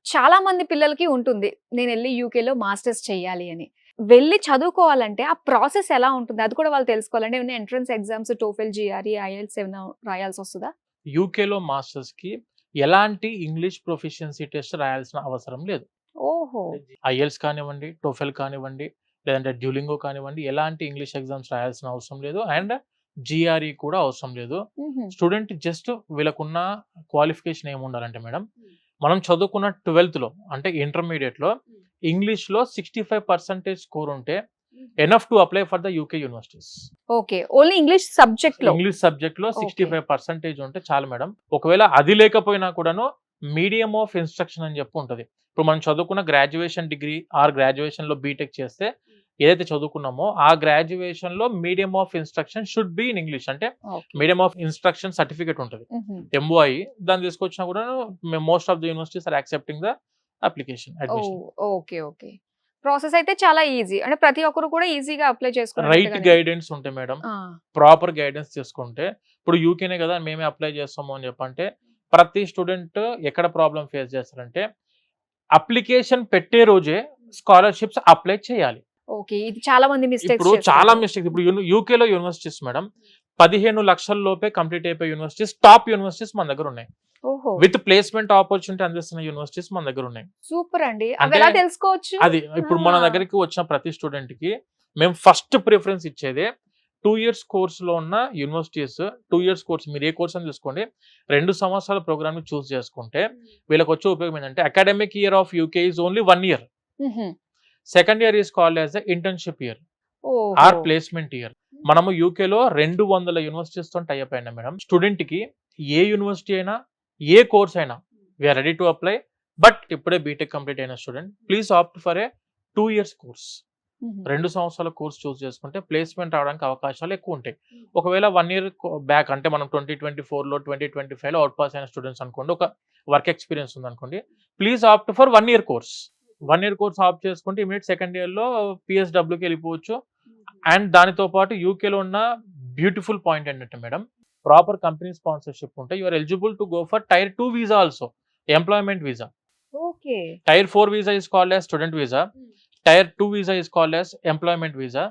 చాలా మంది పిల్లలకి ఉంటుంది. నేనెళ్లి యూకేలో మాస్టర్స్ చేయాలి అని. వెళ్లి చదువుకోవాలంటే ఆ ప్రాసెస్ ఎలా ఉంటుంది? అది కూడా వాళ్ళు తెలుసుకోవాలంటే ఏమైనా entrance exams, TOEFL, GRE, IELTS ఏమైనా రాయాల్సొస్తదా? యూకేలో మాస్టర్స్‌కి ఎలాంటి ఇంగ్లీష్ ప్రొఫిషియన్సీ టెస్ట్ రాయాల్సిన అవసరం లేదు. ఓహో! ఐఎల్టీఎస్ కానివ్వండి, టోఫెల్ కానివ్వండి, లేదంటే డ్యూలింగో కానివ్వండి, ఎలాంటి ఇంగ్లీష్ ఎగ్జామ్స్ రాయాల్సిన అవసరం లేదు. అండ్ జీఆర్ఈ కూడా అవసరం లేదు. హుహు. స్టూడెంట్ జస్ట్ వీళ్ళకున్న క్వాలిఫికేషన్ ఏముండాలంటే మేడం, మనం చదువుకున్న 12థ్‌లో అంటే ఇంటర్మీడియేట్‌లో ఇంగ్లీష్‌లో 65% స్కోర్ ఉంటే enough to apply for the UK universities. Okay. Only English సబ్జెక్ట్‌లో. ఇంగ్లీష్ సబ్జెక్ట్‌లో ఓకే. 65% ఉంటే చాలు మేడం. ఒకవేళ అది లేకపోయినా కూడాను మీడియం ఆఫ్ ఇన్‌స్ట్రక్షన్ అని చెప్పి ఉంటది. ఇప్పుడు మనం చదువుకున్న గ్రాడ్యుయేషన్ డిగ్రీ ఆర్ గ్రాడ్యుయేషన్‌లో బీటెక్ చేస్తే ఏదైతే చదువుకున్నామో ఆ గ్రాడ్యుయేషన్‌లో medium of instruction should be in English. అంటే okay. Medium of instruction certificate ఉంటది. హుహు. ఎంఓఐ దాన్ని తీసుకొచ్చినా కూడాను most of the universities are accepting the application admission. Okay. Okay. Process అయితే చాలా ఈజీ. అంటే ప్రతి ఒక్కరు కూడా ఈజీగా అప్లై రైట్ చేసుకున్నట్టుగానే. గైడెన్స్ ఉంటే మేడం, ఆ! ప్రాపర్ గైడెన్స్ తీసుకుంటే ఇప్పుడు యూకేనే కదా మేమే అప్లై చేస్తాము అని చెప్పంటే ప్రతి స్టూడెంట్ ఎక్కడ ప్రాబ్లమ్ ఫేస్ చేస్తారంటే అప్లికేషన్ పెట్టే రోజే స్కాలర్‌షిప్స్ అప్లై చేయాలి. ఓకే. ఇది చాలా మంది మిస్టేక్స్ ఇప్పుడు చాలా చేస్తారు. మిస్టేక్స్ ఇప్పుడు యూకేలో యూనివర్సిటీస్ మేడం 15,00,000 లోపే కంప్లీట్ అయిపోయే యూనివర్సిటీస్, టాప్ యూనివర్సిటీస్ మన దగ్గర ఉన్నాయి. ఓహో! విత్ ప్లేస్‌మెంట్ ఆపర్చునిటీ అందిస్తున్న యూనివర్సిటీస్ మన దగ్గర ఉన్నాయి. సూపర్ అండి. అవి అంటే ఎలా తెలుసుకోవచ్చు? అది ఇప్పుడు మన ఆ! దగ్గరికి వచ్చిన ప్రతి స్టూడెంట్‌కి మేము ఫస్ట్ ప్రిఫరెన్స్ ఇచ్చేదే 2 ఇయర్స్ కోర్స్‌లో ఉన్న యూనివర్సిటీస్. 2 ఇయర్స్ కోర్స్ మీరు ఏ కోర్స్ అని తీసుకోండి. 2 సంవత్సరాల ప్రోగ్రామ్‌ని చూజ్ చేసుకుంటే వీళ్ళకి వచ్చే ఉపయోగం ఏంటంటే academic year of UK is only 1 year. హుహు. Second year is called as a internship year ఓహో! Or placement year. మనము యూకేలో 200 యూనివర్సిటీస్‌తో టై అప్ అయినాం మేడం. స్టూడెంట్‌కి ఏ యూనివర్సిటీ అయినా, ఏ కోర్స్ అయినా we are ready to apply. But ఇప్పుడే బీటెక్ కంప్లీట్ అయిన student please opt for a 2 years course. హుహు. 2 సంవత్సరాల కోర్స్ చూజ్ చేసుకుంటే ప్లేస్‌మెంట్ రావడానికి అవకాశాలు ఎక్కువుంటాయి. ఒకవేళ 1 ఇయర్ బ్యాక్ అంటే మనం 2024లో, 2025లో అవుట్ పాస్ అయిన స్టూడెంట్స్ అనుకోండి. ఒక వర్క్ ఎక్స్‌పీరియన్స్ ఉందనుకోండి. Please opt for 1 year course. 1 year course opt చేసుకుంటే ఇమ్మీడియేట్ సెకండ్ ఇయర్‌లో పీఎస్‌డబ్ల్యూకి వెళ్ళిపోవచ్చు. అండ్ దానితో పాటు యూకేలో ఉన్న బ్యూటిఫుల్ పాయింట్ ఏంటంటే మేడం, ప్రాపర్ కంపెనీ స్పాన్సర్‌షిప్ ఉంటే you are eligible to go for tier 2 visa also. Employment visa. Okay. Tier 4 visa is called as student visa. Tier 2 visa is called as employment visa.